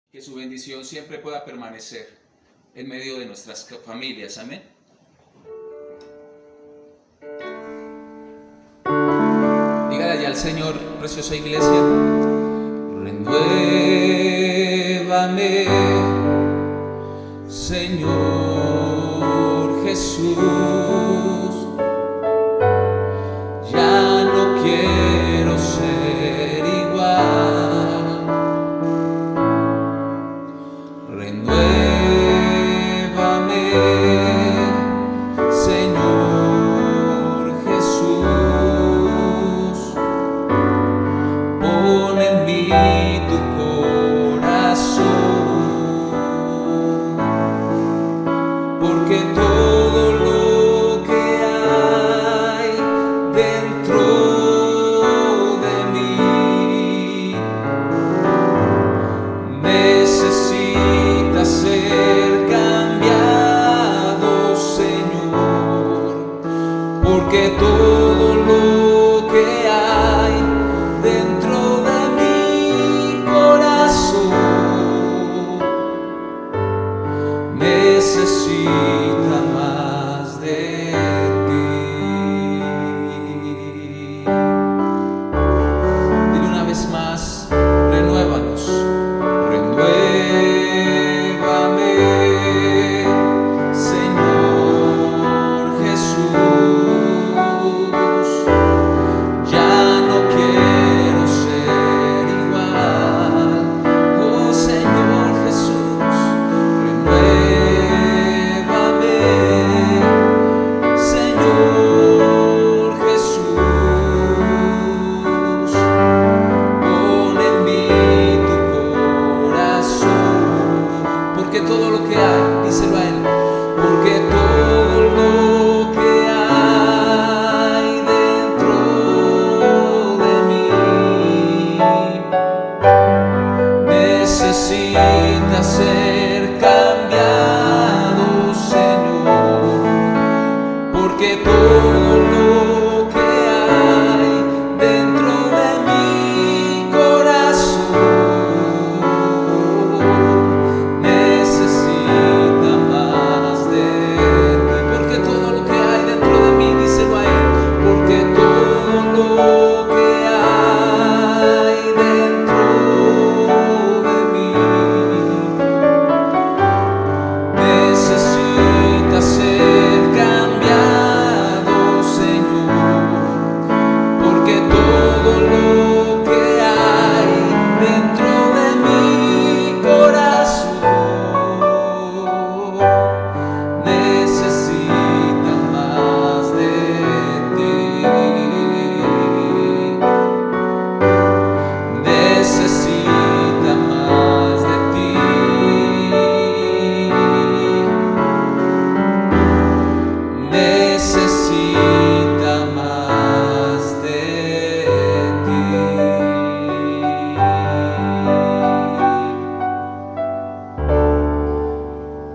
Que su bendición siempre pueda permanecer en medio de nuestras familias. Amén. Dígale ya al Señor, preciosa iglesia: renuévame, Señor Jesús. Ya no quiero ser igual. Renuévame, Señor Jesús. Pon en mí tu corazón, porque todo lo que hay dentro de mí necesita ser cambiado, Señor, porque todo lo que hay dentro de mi corazón necesita más de ti. Dile una vez más: renuévanos. Renuévame, Señor Jesús. Ya no quiero ser igual. Oh Señor Jesús, renuévame, Señor Jesús. Pon en mí tu corazón, porque todo lo que hay, díselo a Él, porque todo lo que hay dentro de mí necesita ser cambiado, Señor, porque todo lo que hay dentro de mi corazón necesita más de ti. Porque todo lo que hay dentro de mí, díselo a Él, porque todo lo que hay dentro de mí necesita ser cambiado, Señor, porque todo lo que hay dentro de mi corazón necesita más de ti. Necesita más de ti. Necesita más de ti.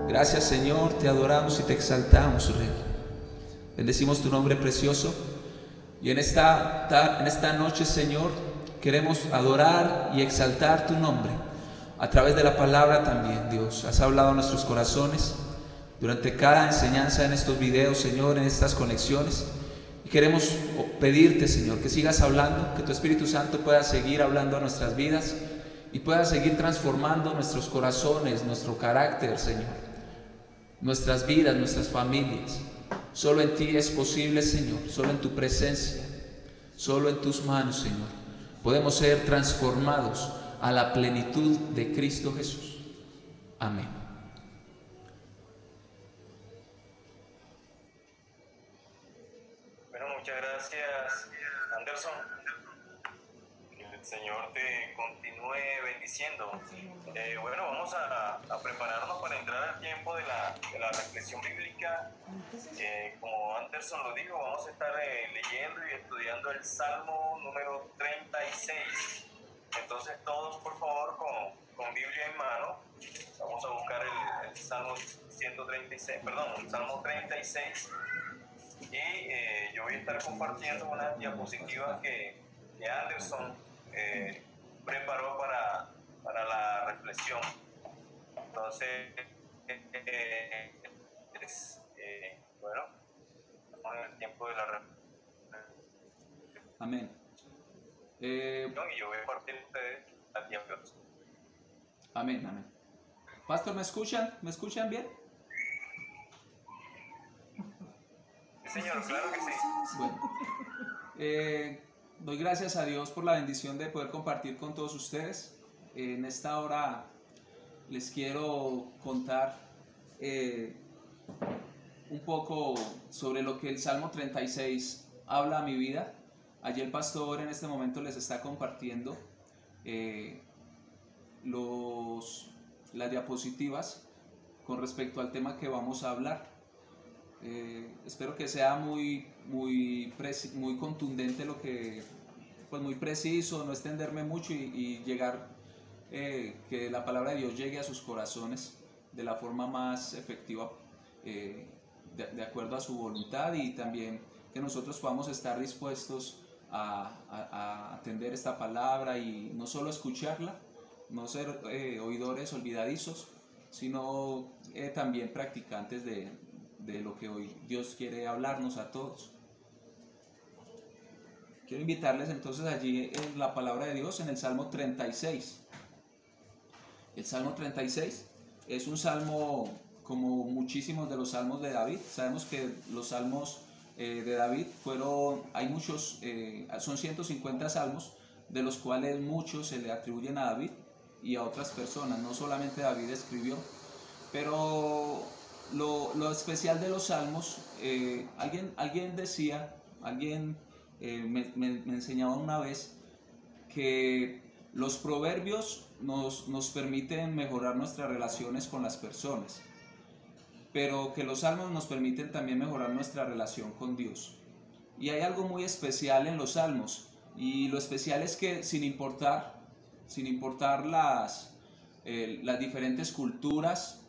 Gracias, Señor, te adoramos y te exaltamos, Rey. Bendecimos tu nombre precioso. Y en esta noche, Señor, queremos adorar y exaltar tu nombre a través de la palabra también, Dios. Has hablado a nuestros corazones durante cada enseñanza en estos videos, Señor, en estas conexiones. Y queremos pedirte, Señor, que sigas hablando, que tu Espíritu Santo pueda seguir hablando a nuestras vidas y pueda seguir transformando nuestros corazones, nuestro carácter, Señor, nuestras vidas, nuestras familias. Solo en ti es posible, Señor, solo en tu presencia, solo en tus manos, Señor, podemos ser transformados a la plenitud de Cristo Jesús. Amén. Bueno, muchas gracias, Anderson. Que el Señor te continúe bendiciendo. Bueno, vamos a prepararnos para entrar al tiempo de la reflexión bíblica. Como Anderson lo dijo, vamos a estar leyendo y estudiando el Salmo número 36. Entonces todos, por favor, con Biblia en mano, vamos a buscar el Salmo 136, perdón, el Salmo 36. Y yo voy a estar compartiendo unas diapositivas que Anderson preparó para la reflexión. Entonces, bueno, estamos en el tiempo de la reflexión Amén. y yo voy a partir de ustedes al tiempo. Amén, amén. Pastor, ¿me escuchan? ¿Me escuchan bien? Sí, señor, claro que sí. Bueno, doy gracias a Dios por la bendición de poder compartir con todos ustedes. En esta hora les quiero contar un poco sobre lo que el Salmo 36 habla a mi vida. Allí el pastor en este momento les está compartiendo las diapositivas con respecto al tema que vamos a hablar. Espero que sea muy contundente lo que, pues muy preciso, no extenderme mucho y llegar, que la palabra de Dios llegue a sus corazones de la forma más efectiva, de acuerdo a su voluntad, y también que nosotros podamos estar dispuestos a atender esta palabra y no solo escucharla, no ser oidores olvidadizos, sino también practicantes de lo que hoy Dios quiere hablarnos a todos. Quiero invitarles entonces allí en la palabra de Dios en el Salmo 36. El Salmo 36 es un salmo como muchísimos de los salmos de David. Sabemos que los salmos de David hay muchos, son 150 salmos, de los cuales muchos se le atribuyen a David y a otras personas, no solamente David escribió, pero lo especial de los salmos, alguien decía, me enseñaba una vez que los proverbios nos permiten mejorar nuestras relaciones con las personas, pero que los salmos nos permiten también mejorar nuestra relación con Dios. Y hay algo muy especial en los salmos, y lo especial es que sin importar las diferentes culturas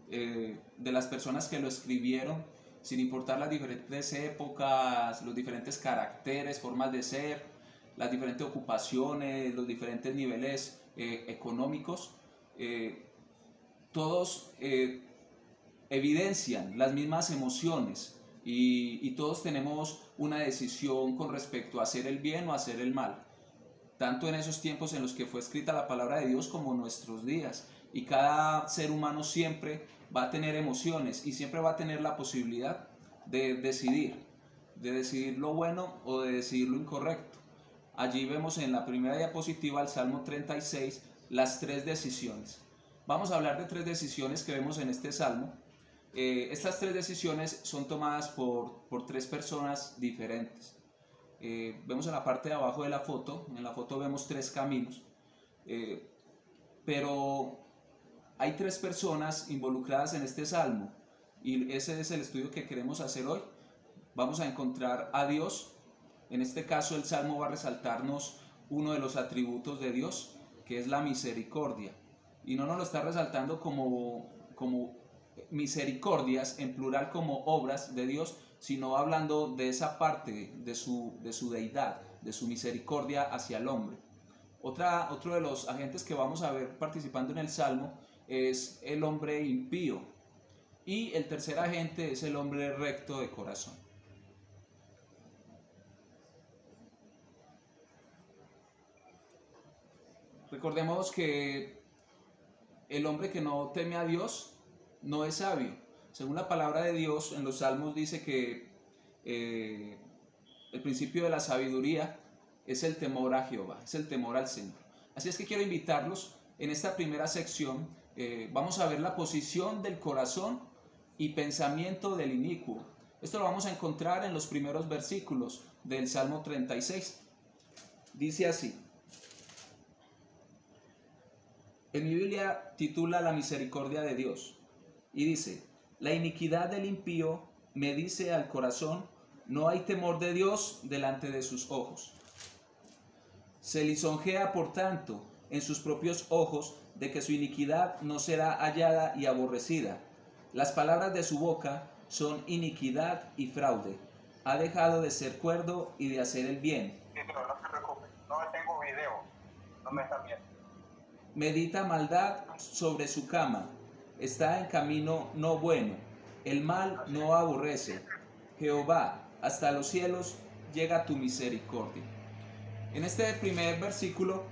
de las personas que lo escribieron, sin importar las diferentes épocas, los diferentes caracteres, formas de ser, las diferentes ocupaciones, los diferentes niveles económicos, todos evidencian las mismas emociones, y todos tenemos una decisión con respecto a hacer el bien o hacer el mal, tanto en esos tiempos en los que fue escrita la palabra de Dios como en nuestros días. Y cada ser humano siempre va a tener emociones y siempre va a tener la posibilidad de decidir lo bueno o de decidir lo incorrecto. Allí vemos en la primera diapositiva, el Salmo 36, las tres decisiones. Vamos a hablar de tres decisiones que vemos en este salmo. Estas tres decisiones son tomadas por tres personas diferentes. Vemos en la parte de abajo de la foto, en la foto vemos tres caminos, pero hay tres personas involucradas en este salmo, y ese es el estudio que queremos hacer hoy. Vamos a encontrar a Dios. En este caso el salmo va a resaltarnos uno de los atributos de Dios, que es la misericordia, y no nos lo está resaltando como misericordias en plural, como obras de Dios, sino hablando de esa parte de su deidad, de su misericordia hacia el hombre. Otro de los agentes que vamos a ver participando en el salmo es el hombre impío, y el tercer agente es el hombre recto de corazón. Recordemos que el hombre que no teme a Dios no es sabio. Según la palabra de Dios, en los salmos dice que el principio de la sabiduría es el temor a Jehová, es el temor al Señor. Así es que quiero invitarlos en esta primera sección. Vamos a ver la posición del corazón y pensamiento del inicuo. Esto lo vamos a encontrar en los primeros versículos del Salmo 36. Dice así. En mi Biblia titula La misericordia de Dios, y dice: la iniquidad del impío me dice al corazón, no hay temor de Dios delante de sus ojos. Se lisonjea, por tanto, en sus propios ojos, de que su iniquidad no será hallada y aborrecida. Las palabras de su boca son iniquidad y fraude. Ha dejado de ser cuerdo y de hacer el bien. Sí, pero no te preocupes, no tengo video, no me están viendo. Medita maldad sobre su cama, está en camino no bueno, el mal no aborrece. Jehová, hasta los cielos llega tu misericordia. En este primer versículo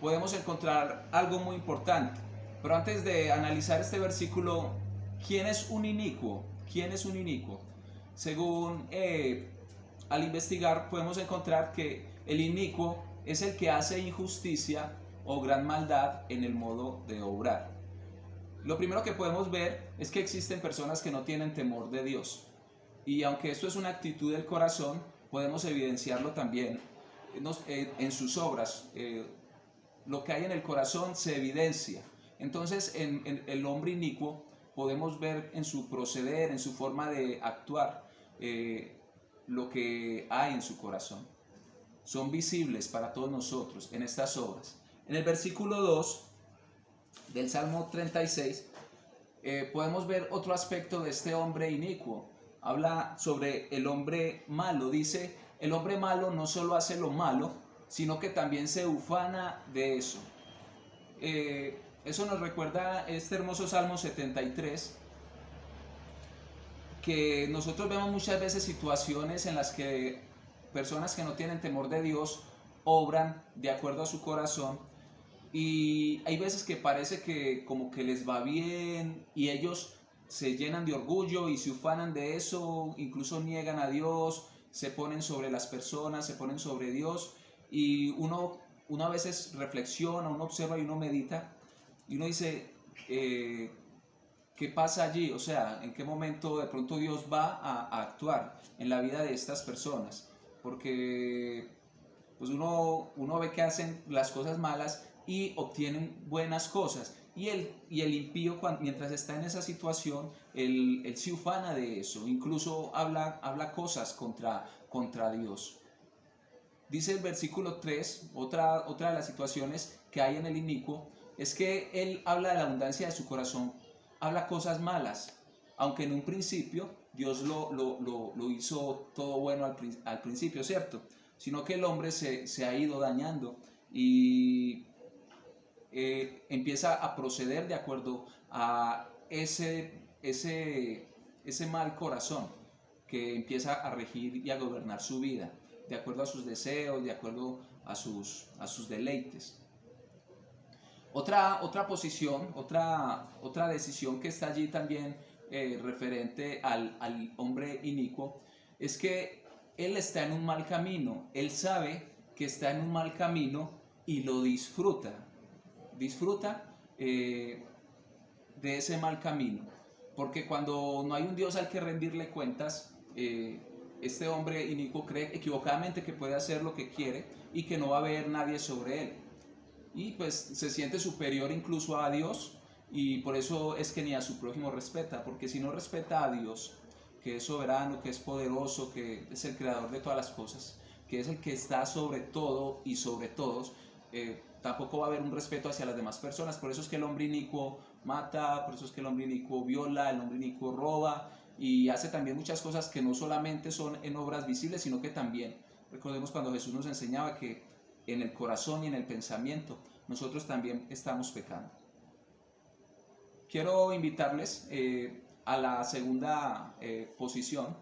podemos encontrar algo muy importante, pero antes de analizar este versículo, ¿quién es un inicuo? ¿Quién es un inicuo? Según al investigar podemos encontrar que el inicuo es el que hace injusticia o gran maldad en el modo de obrar. Lo primero que podemos ver es que existen personas que no tienen temor de Dios, y aunque esto es una actitud del corazón, podemos evidenciarlo también en sus obras. Lo que hay en el corazón se evidencia. Entonces en el hombre inicuo podemos ver en su proceder, en su forma de actuar, lo que hay en su corazón. Son visibles para todos nosotros en estas obras. En el versículo 2 del Salmo 36 podemos ver otro aspecto de este hombre inicuo. Habla sobre el hombre malo. Dice, el hombre malo no solo hace lo malo, sino que también se ufana de eso. Eso nos recuerda este hermoso Salmo 73, que nosotros vemos muchas veces situaciones en las que personas que no tienen temor de Dios obran de acuerdo a su corazón, y hay veces que parece que como que les va bien y ellos se llenan de orgullo y se ufanan de eso, incluso niegan a Dios, se ponen sobre las personas, se ponen sobre Dios, y uno a veces reflexiona, uno observa y uno medita y uno dice, ¿qué pasa allí? O sea, ¿en qué momento de pronto Dios va a actuar en la vida de estas personas? Porque pues uno ve que hacen las cosas malas y obtienen buenas cosas, y el impío, mientras está en esa situación, él se ufana de eso, incluso habla cosas contra Dios. Dice el versículo 3, otra de las situaciones que hay en el inicuo, es que él habla de la abundancia de su corazón, habla cosas malas, aunque en un principio Dios lo hizo todo bueno al principio, ¿cierto? Sino que el hombre se ha ido dañando y empieza a proceder de acuerdo a ese mal corazón que empieza a regir y a gobernar su vida, de acuerdo a sus deseos, de acuerdo a sus deleites. Otra posición, otra decisión que está allí también referente al hombre inicuo, es que él está en un mal camino, él sabe que está en un mal camino y lo disfruta de ese mal camino, porque cuando no hay un Dios al que rendirle cuentas, este hombre inicuo cree equivocadamente que puede hacer lo que quiere y que no va a haber nadie sobre él, y pues se siente superior incluso a Dios, y por eso es que ni a su prójimo respeta, porque si no respeta a Dios, que es soberano, que es poderoso, que es el creador de todas las cosas, que es el que está sobre todo y sobre todos, tampoco va a haber un respeto hacia las demás personas. Por eso es que el hombre inicuo mata, por eso es que el hombre inicuo viola, el hombre inicuo roba y hace también muchas cosas que no solamente son en obras visibles, sino que también, recordemos cuando Jesús nos enseñaba que en el corazón y en el pensamiento nosotros también estamos pecando. Quiero invitarles a la segunda posición,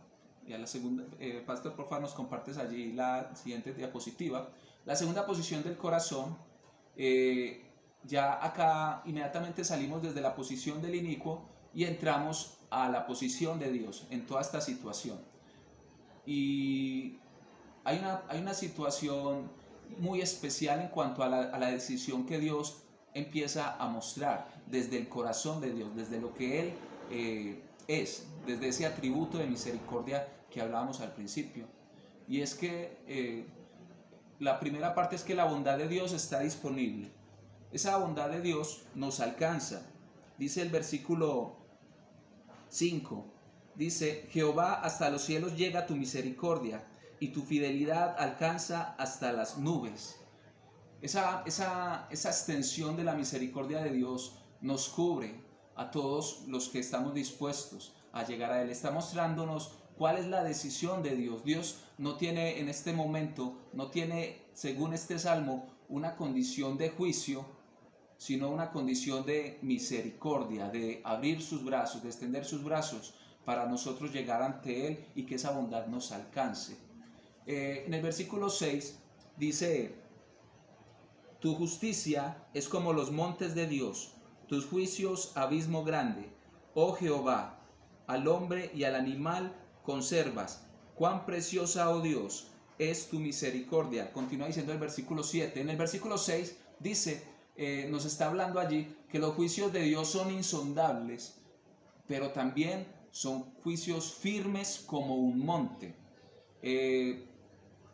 y a la segunda, Pastor, por favor, nos compartes allí la siguiente diapositiva. La segunda posición del corazón, ya acá inmediatamente salimos desde la posición del inicuo y entramos a la posición de Dios en toda esta situación. Y hay una situación muy especial en cuanto a la decisión que Dios empieza a mostrar desde el corazón de Dios, desde lo que Él es, desde ese atributo de misericordia que hablábamos al principio. Y es que la primera parte es que la bondad de Dios está disponible. Esa bondad de Dios nos alcanza. Dice el versículo 5, dice, Jehová, hasta los cielos llega tu misericordia y tu fidelidad alcanza hasta las nubes. Esa extensión de la misericordia de Dios nos cubre a todos los que estamos dispuestos a llegar a Él. Está mostrándonos cuál es la decisión de Dios. Dios no tiene en este momento, no tiene, según este salmo, una condición de juicio, sino una condición de misericordia, de abrir sus brazos, de extender sus brazos para nosotros llegar ante Él y que esa bondad nos alcance. En el versículo 6 dice: tu justicia es como los montes de Dios, tus juicios abismo grande. Oh Jehová, al hombre y al animal conservas. Cuán preciosa, oh Dios, es tu misericordia. Continúa diciendo el versículo 7. En el versículo 6 dice, nos está hablando allí que los juicios de Dios son insondables, pero también son juicios firmes como un monte.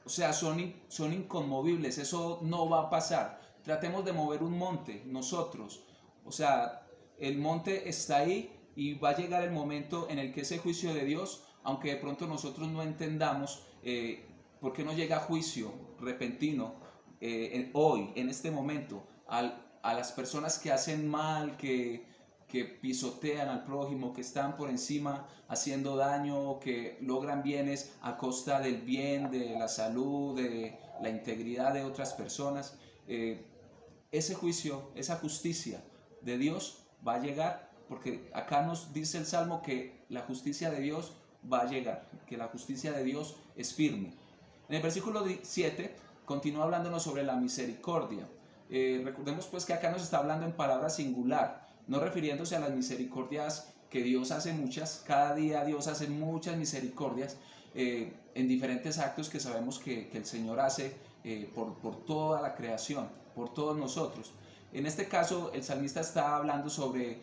O sea, son inconmovibles, eso no va a pasar. Tratemos de mover un monte nosotros. O sea, el monte está ahí y va a llegar el momento en el que ese juicio de Dios, aunque de pronto nosotros no entendamos por qué no llega juicio repentino hoy, en este momento, a las personas que hacen mal, que pisotean al prójimo, que están por encima haciendo daño, que logran bienes a costa del bien, de la salud, de la integridad de otras personas. Ese juicio, esa justicia de Dios va a llegar, porque acá nos dice el Salmo que la justicia de Dios va a llegar, que la justicia de Dios es firme. En el versículo 7 continúa hablándonos sobre la misericordia. Recordemos pues que acá nos está hablando en palabra singular, no refiriéndose a las misericordias que Dios hace muchas. Cada día Dios hace muchas misericordias en diferentes actos que sabemos que el Señor hace por toda la creación, por todos nosotros. En este caso el salmista está hablando sobre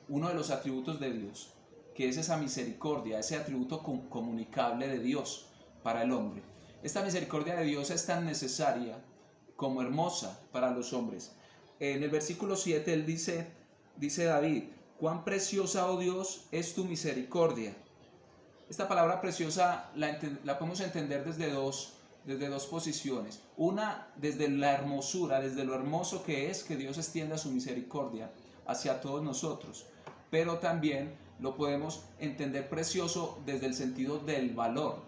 uno de los atributos de Dios, que es esa misericordia, ese atributo comunicable de Dios para el hombre. Esta misericordia de Dios es tan necesaria como hermosa para los hombres. En el versículo 7 él dice David: cuán preciosa, oh Dios, es tu misericordia. Esta palabra preciosa la podemos entender desde dos posiciones. Una, desde la hermosura, desde lo hermoso que es que Dios extienda su misericordia hacia todos nosotros, pero también lo podemos entender precioso desde el sentido del valor.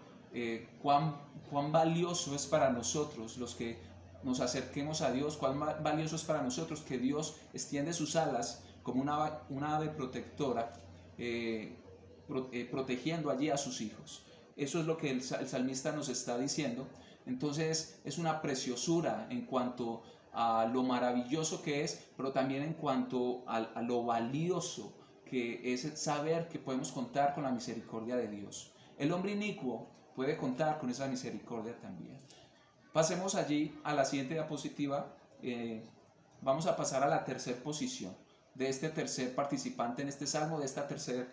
Cuán valioso es para nosotros los que nos acerquemos a Dios, cuán valioso es para nosotros que Dios extiende sus alas como una ave protectora, protegiendo allí a sus hijos. Eso es lo que el salmista nos está diciendo. Entonces es una preciosura en cuanto a lo maravilloso que es, pero también en cuanto a lo valioso que es saber que podemos contar con la misericordia de Dios. El hombre inicuo puede contar con esa misericordia también. Pasemos allí a la siguiente diapositiva. Vamos a pasar a la tercera posición de este tercer participante en este salmo, de esta tercera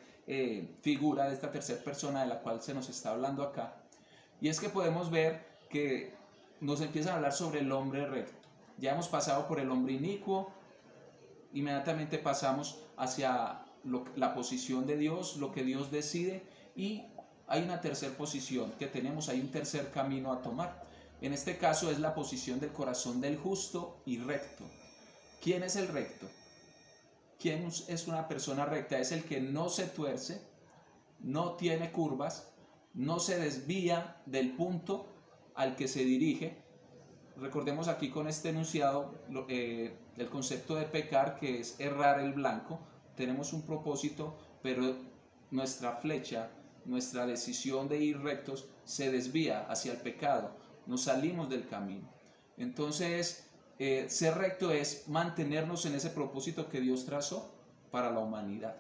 figura, de esta tercera persona de la cual se nos está hablando acá. Y es que podemos ver que nos empiezan a hablar sobre el hombre recto. Ya hemos pasado por el hombre inicuo, inmediatamente pasamos hacia la posición de Dios, lo que Dios decide, y hay una tercera posición que tenemos, hay un tercer camino a tomar. En este caso es la posición del corazón del justo y recto. ¿Quién es el recto? ¿Quién es una persona recta? Es el que no se tuerce, no tiene curvas, no se desvía del punto al que se dirige. Recordemos aquí con este enunciado el concepto de pecar, que es errar el blanco. Tenemos un propósito, pero nuestra flecha, nuestra decisión de ir rectos se desvía hacia el pecado, nos salimos del camino. Entonces, ser recto es mantenernos en ese propósito que Dios trazó para la humanidad,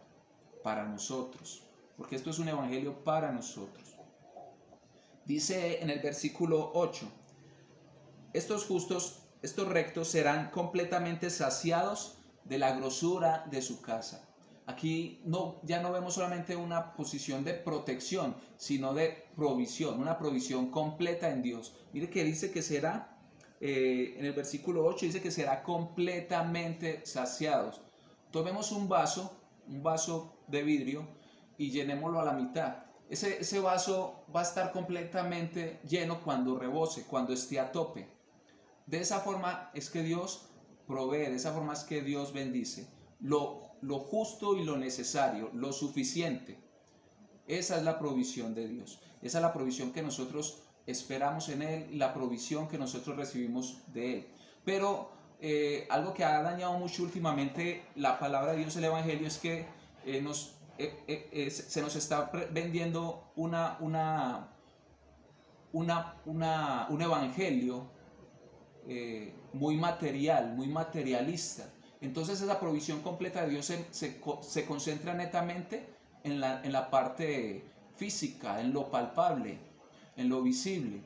para nosotros, porque esto es un evangelio para nosotros. Dice en el versículo 8, estos justos, estos rectos serán completamente saciados de la grosura de su casa. Aquí ya no vemos solamente una posición de protección, sino de provisión, una provisión completa en Dios. Mire que dice que será, en el versículo 8 dice que será completamente saciados. Tomemos un vaso de vidrio y llenémoslo a la mitad. Ese vaso va a estar completamente lleno cuando rebose, cuando esté a tope. De esa forma es que Dios provee, de esa forma es que Dios bendice. Lo justo y lo necesario, lo suficiente. Esa es la provisión de Dios. Esa es la provisión que nosotros esperamos en Él y la provisión que nosotros recibimos de Él. Pero algo que ha dañado mucho últimamente la palabra de Dios, el Evangelio, es que se nos está vendiendo un evangelio muy material, muy materialista. Entonces esa provisión completa de Dios se concentra netamente en la parte física, en lo palpable, en lo visible,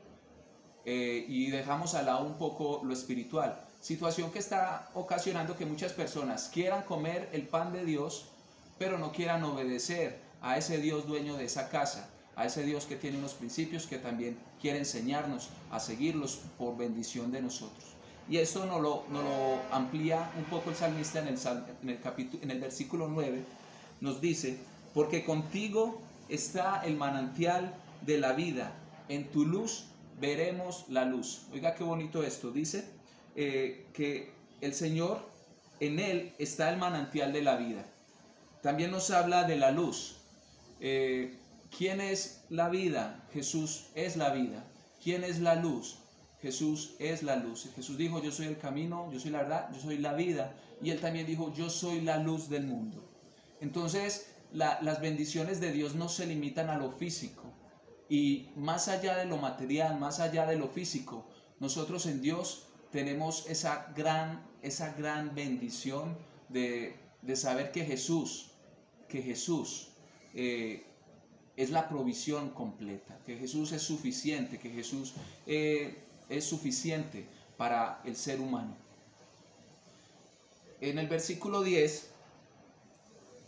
y dejamos al lado un poco lo espiritual. Situación que está ocasionando que muchas personas quieran comer el pan de Dios, pero no quieran obedecer a ese Dios dueño de esa casa, a ese Dios que tiene unos principios que también quiere enseñarnos a seguirlos por bendición de nosotros. Y esto nos lo amplía un poco el salmista en el versículo 9, nos dice: porque contigo está el manantial de la vida, en tu luz veremos la luz. Oiga qué bonito esto, dice que el Señor, en Él está el manantial de la vida. También nos habla de la luz. ¿Quién es la vida? Jesús es la vida. ¿Quién es la luz? Jesús es la luz. Jesús dijo: yo soy el camino, yo soy la verdad, yo soy la vida. Y Él también dijo: yo soy la luz del mundo. Entonces, las bendiciones de Dios no se limitan a lo físico. Y más allá de lo material, más allá de lo físico, nosotros en Dios tenemos esa gran bendición de saber que Jesús es la provisión completa, que Jesús es suficiente, que Jesús es suficiente para el ser humano. En el versículo 10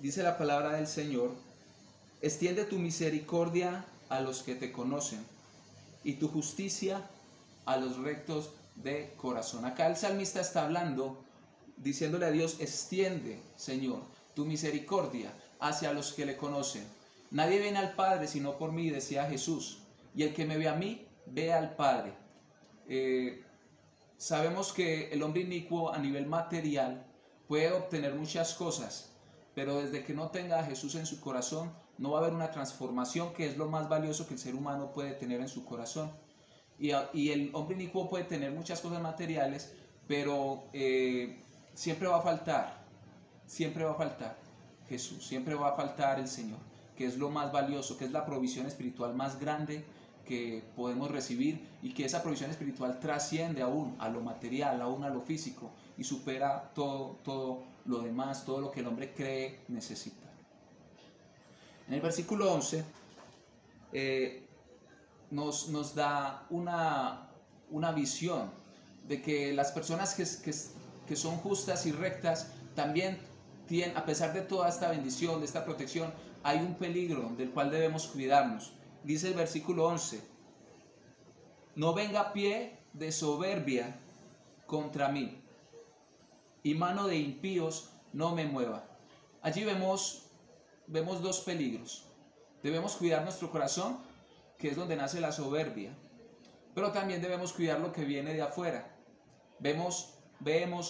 dice la palabra del Señor: extiende tu misericordia a los que te conocen y tu justicia a los rectos de corazón. Acá el salmista está hablando, diciéndole a Dios: extiende, Señor, tu misericordia hacia los que le conocen. Nadie viene al Padre sino por mí, decía Jesús, y el que me ve a mí, ve al Padre. Sabemos que el hombre inicuo a nivel material puede obtener muchas cosas, pero desde que no tenga a Jesús en su corazón, no va a haber una transformación, que es lo más valioso que el ser humano puede tener en su corazón. Y el hombre inicuo puede tener muchas cosas materiales, pero siempre va a faltar Jesús, siempre va a faltar el Señor, que es lo más valioso, que es la provisión espiritual más grande que podemos recibir, y que esa provisión espiritual trasciende aún a lo material, aún a lo físico, y supera todo lo demás, todo lo que el hombre cree necesitar. En el versículo 11 nos da una visión de que las personas que son justas y rectas también tienen, a pesar de toda esta bendición, de esta protección, hay un peligro del cual debemos cuidarnos. Dice el versículo 11: no venga pie de soberbia contra mí, y mano de impíos no me mueva. Allí vemos dos peligros. Debemos cuidar nuestro corazón, que es donde nace la soberbia, pero también debemos cuidar lo que viene de afuera. Vemos,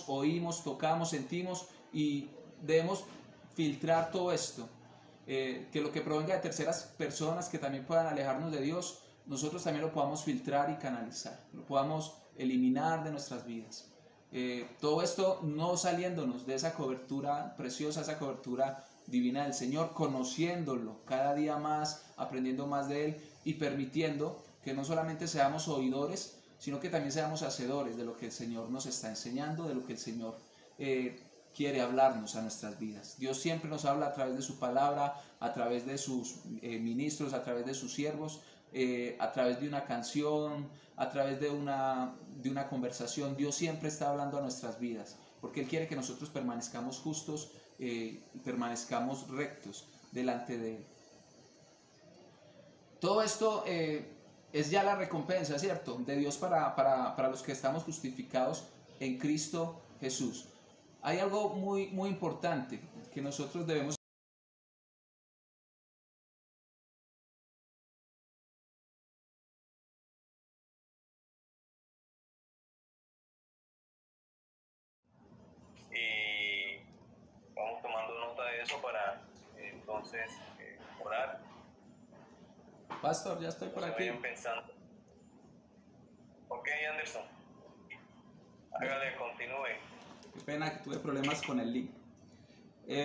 oímos, tocamos, sentimos, y debemos filtrar todo esto, que lo que provenga de terceras personas que también puedan alejarnos de Dios, nosotros también lo podamos filtrar y canalizar, lo podamos eliminar de nuestras vidas. Todo esto no saliéndonos de esa cobertura preciosa, esa cobertura divina del Señor, conociéndolo cada día más, aprendiendo más de Él, y permitiendo que no solamente seamos oidores, sino que también seamos hacedores de lo que el Señor nos está enseñando, de lo que el Señor quiere hablarnos a nuestras vidas. Dios siempre nos habla a través de su palabra, a través de sus ministros, a través de sus siervos, a través de una canción, a través de una conversación. Dios siempre está hablando a nuestras vidas, porque Él quiere que nosotros permanezcamos justos, permanezcamos rectos delante de Él. Todo esto es ya la recompensa, ¿cierto?, de Dios para los que estamos justificados en Cristo Jesús. Hay algo muy, muy importante que nosotros debemos y vamos tomando nota de eso para entonces orar. Pastor, ya estoy por aquí. Vayan pensando. Ok, Anderson. Hágale, continúe. Qué pena que tuve problemas con el link.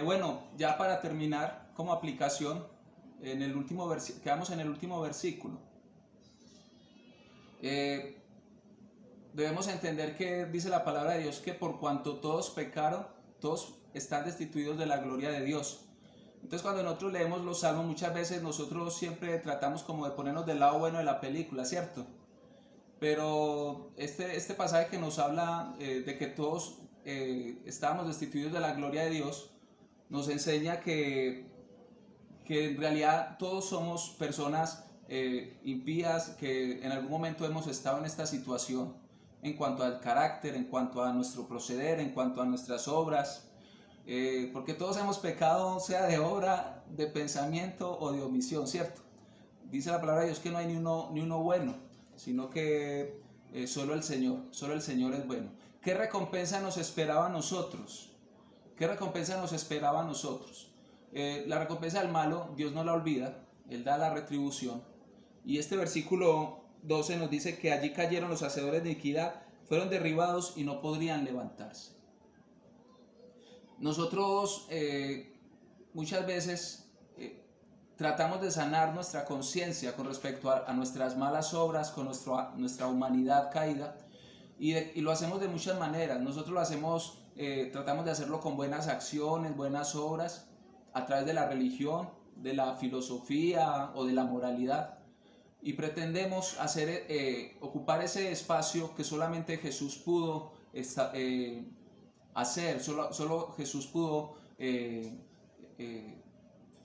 Bueno, ya para terminar, como aplicación, en el último quedamos en el último versículo. Debemos entender que dice la palabra de Dios que por cuanto todos pecaron, todos están destituidos de la gloria de Dios. Entonces cuando nosotros leemos los salmos, muchas veces nosotros siempre tratamos como de ponernos del lado bueno de la película, ¿cierto? Pero este pasaje que nos habla de que todos estábamos destituidos de la gloria de Dios, nos enseña que en realidad todos somos personas impías que en algún momento hemos estado en esta situación en cuanto al carácter, en cuanto a nuestro proceder, en cuanto a nuestras obras, porque todos hemos pecado, sea de obra, de pensamiento o de omisión, ¿cierto? Dice la palabra de Dios que no hay ni uno bueno, sino que solo el Señor es bueno. ¿Qué recompensa nos esperaba a nosotros? ¿Qué recompensa nos esperaba a nosotros? La recompensa del malo, Dios no la olvida, Él da la retribución. Y este versículo 12 nos dice que allí cayeron los hacedores de iniquidad, fueron derribados y no podrían levantarse. Nosotros muchas veces tratamos de sanar nuestra conciencia con respecto a nuestras malas obras, con nuestra humanidad caída, y lo hacemos de muchas maneras. Nosotros lo hacemos, tratamos de hacerlo con buenas acciones, buenas obras, a través de la religión, de la filosofía o de la moralidad, y pretendemos ocupar ese espacio que solamente Jesús pudo hacer, solo Jesús pudo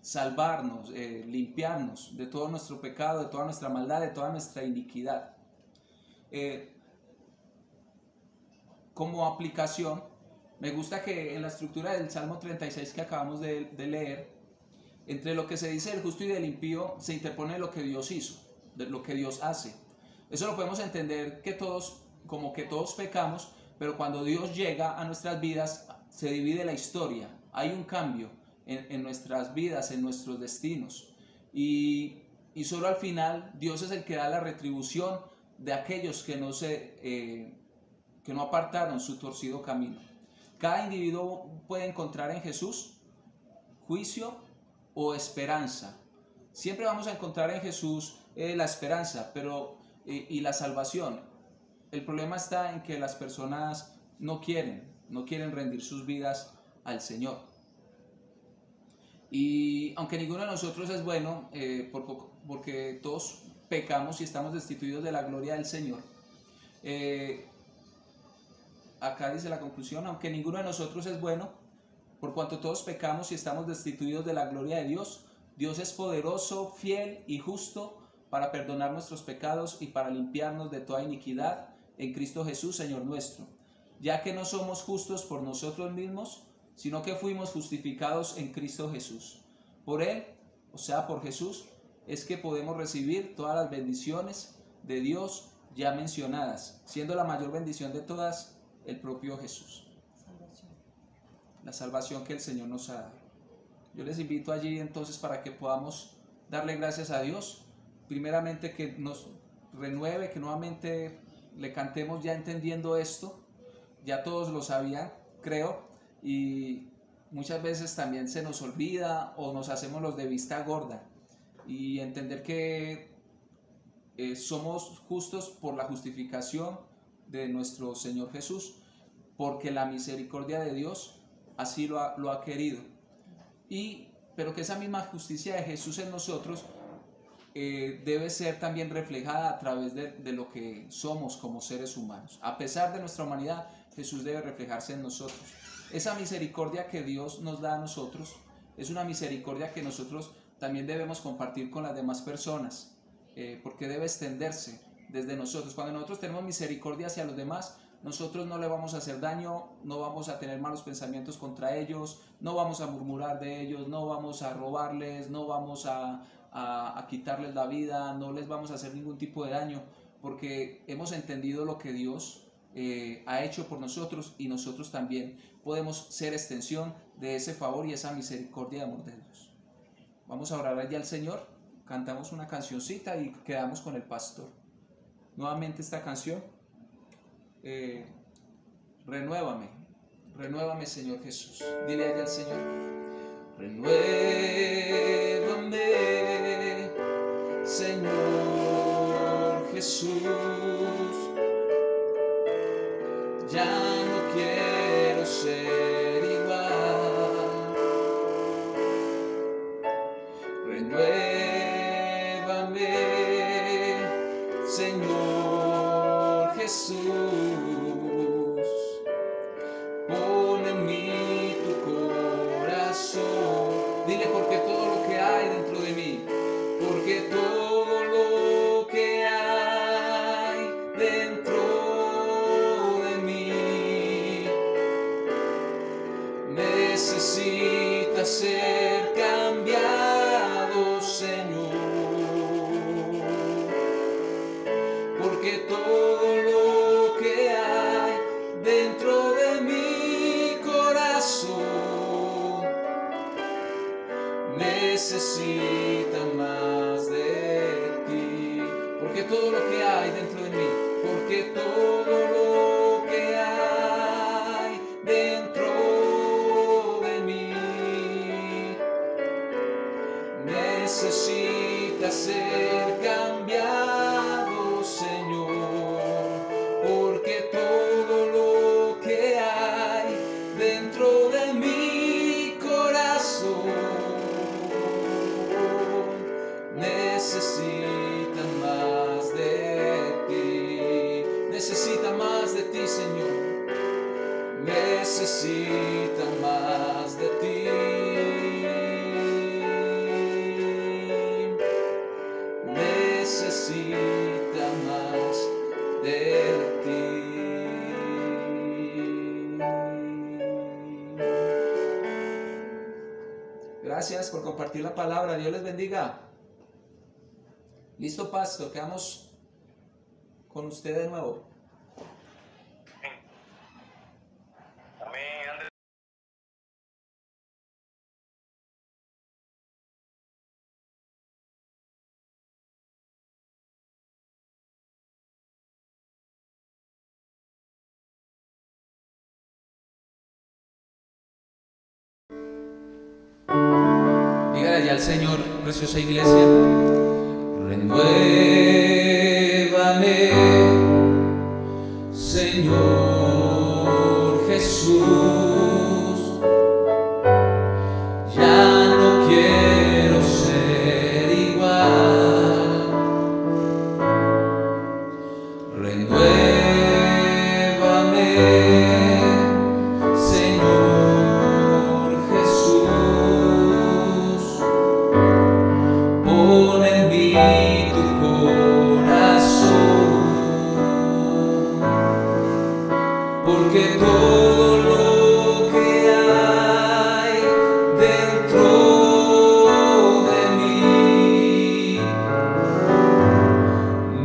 salvarnos, limpiarnos de todo nuestro pecado, de toda nuestra maldad, de toda nuestra iniquidad. Como aplicación, me gusta que en la estructura del Salmo 36 que acabamos de leer, entre lo que se dice del justo y del impío se interpone lo que Dios hizo, de lo que Dios hace. Eso lo podemos entender como que todos pecamos, pero cuando Dios llega a nuestras vidas se divide la historia, hay un cambio en nuestras vidas, en nuestros destinos, y solo al final Dios es el que da la retribución de aquellos que no apartaron su torcido camino. Cada individuo puede encontrar en Jesús juicio o esperanza. Siempre vamos a encontrar en Jesús la esperanza y la salvación. El problema está en que las personas no quieren rendir sus vidas al Señor. Y aunque ninguno de nosotros es bueno, porque todos pecamos y estamos destituidos de la gloria del Señor, acá dice la conclusión, aunque ninguno de nosotros es bueno, por cuanto todos pecamos y estamos destituidos de la gloria de Dios, Dios es poderoso, fiel y justo para perdonar nuestros pecados y para limpiarnos de toda iniquidad en Cristo Jesús, Señor nuestro, ya que no somos justos por nosotros mismos, sino que fuimos justificados en Cristo Jesús. Por Él, o sea, por Jesús, es que podemos recibir todas las bendiciones de Dios ya mencionadas, siendo la mayor bendición de todas el propio Jesús. La salvación que el Señor nos ha dado. Yo les invito allí entonces para que podamos darle gracias a Dios, primeramente que nos renueve, que nuevamente le cantemos ya entendiendo esto, ya todos lo sabían, creo, y muchas veces también se nos olvida o nos hacemos los de vista gorda, y entender que somos justos por la justificación de nuestro Señor Jesús, porque la misericordia de Dios así lo ha querido, pero que esa misma justicia de Jesús en nosotros debe ser también reflejada a través de lo que somos como seres humanos. A pesar de nuestra humanidad, Jesús debe reflejarse en nosotros. Esa misericordia que Dios nos da a nosotros es una misericordia que nosotros también debemos compartir con las demás personas, porque debe extenderse desde nosotros. Cuando nosotros tenemos misericordia hacia los demás, nosotros no le vamos a hacer daño, no vamos a tener malos pensamientos contra ellos, no vamos a murmurar de ellos, no vamos a robarles, no vamos a quitarles la vida, no les vamos a hacer ningún tipo de daño, porque hemos entendido lo que Dios ha hecho por nosotros, y nosotros también podemos ser extensión de ese favor y esa misericordia de amor de Dios. Vamos a orar allí al Señor, cantamos una cancioncita y quedamos con el pastor. Nuevamente esta canción renuévame, renuévame, Señor Jesús. Dile allá al Señor, renuévame, Señor Jesús. Ya no quiero ser igual. Renuévame, Señor Jesús. Pon en mí tu corazón. Dile, porque todo lo que hay dentro de mí, porque todo lo que hay dentro de mí necesita ser cambiado, Señor. Porque todo lo que hay dentro de mi corazón necesita más de ti. Porque todo lo que hay dentro de mí, porque todo lo que hay dentro de mí necesita ser cambiado, Señor. Porque todo lo que hay dentro de mi corazón necesita más de ti. Necesita más de ti, Señor. Necesita más de ti. Necesita más de ti. Gracias por compartir la palabra. Dios les bendiga. Listo, pastor, quedamos con usted de nuevo. Amén, Andrés. Dígale ya al Señor, preciosa iglesia, renuévame, Señor Jesús. Ya no quiero ser igual. Renuévame, Señor Jesús. Pon en mí tu corazón, porque todo lo que hay dentro de mí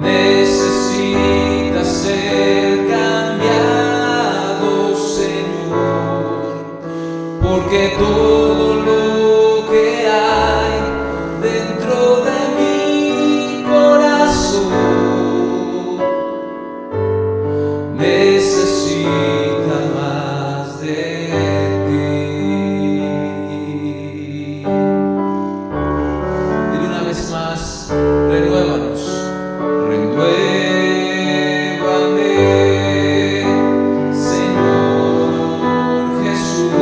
necesita ser cambiado, Señor. Porque todo lo que hay dentro de mi corazón necesita más de ti. Dile una vez más, renuévanos, renuévame, Señor Jesús.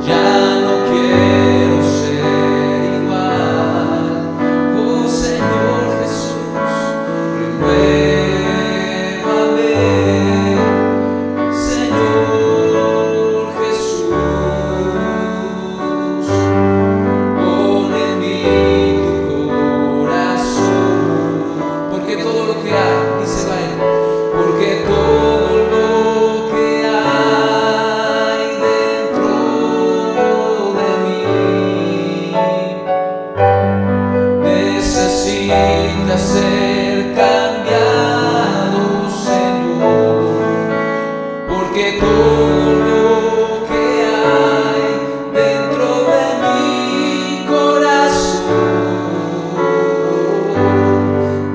Ya no quiero ser igual, oh Señor Jesús. Renuévame, Señor Jesús. Pon en mí tu corazón, porque todo lo que hay, dice va él, porque todo lo que hay dentro de mí necesita ser cambiado, Señor. Porque todo lo que hay dentro de mi corazón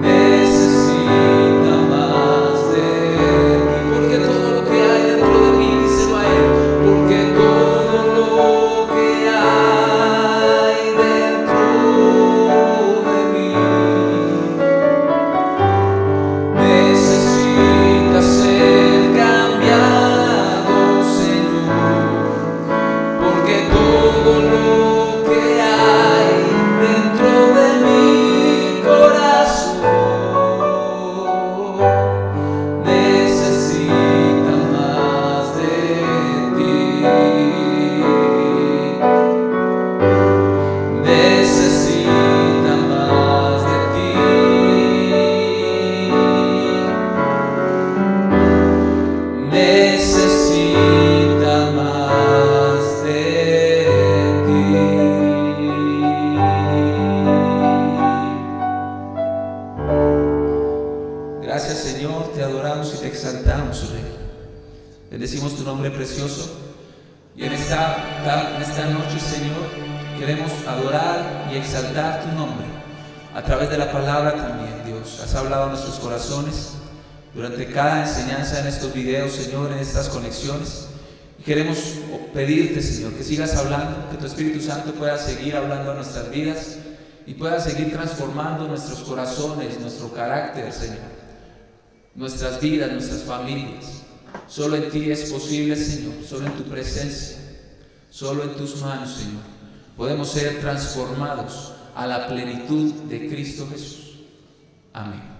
necesita más de exaltamos, Rey. Bendecimos tu nombre precioso. Y en esta noche, Señor, queremos adorar y exaltar tu nombre a través de la palabra también, Dios. Has hablado a nuestros corazones durante cada enseñanza en estos videos, Señor, en estas conexiones. Y queremos pedirte, Señor, que sigas hablando, que tu Espíritu Santo pueda seguir hablando a nuestras vidas y pueda seguir transformando nuestros corazones, nuestro carácter, Señor, nuestras vidas, nuestras familias. Solo en ti es posible, Señor, solo en tu presencia, solo en tus manos, Señor, podemos ser transformados a la plenitud de Cristo Jesús. Amén.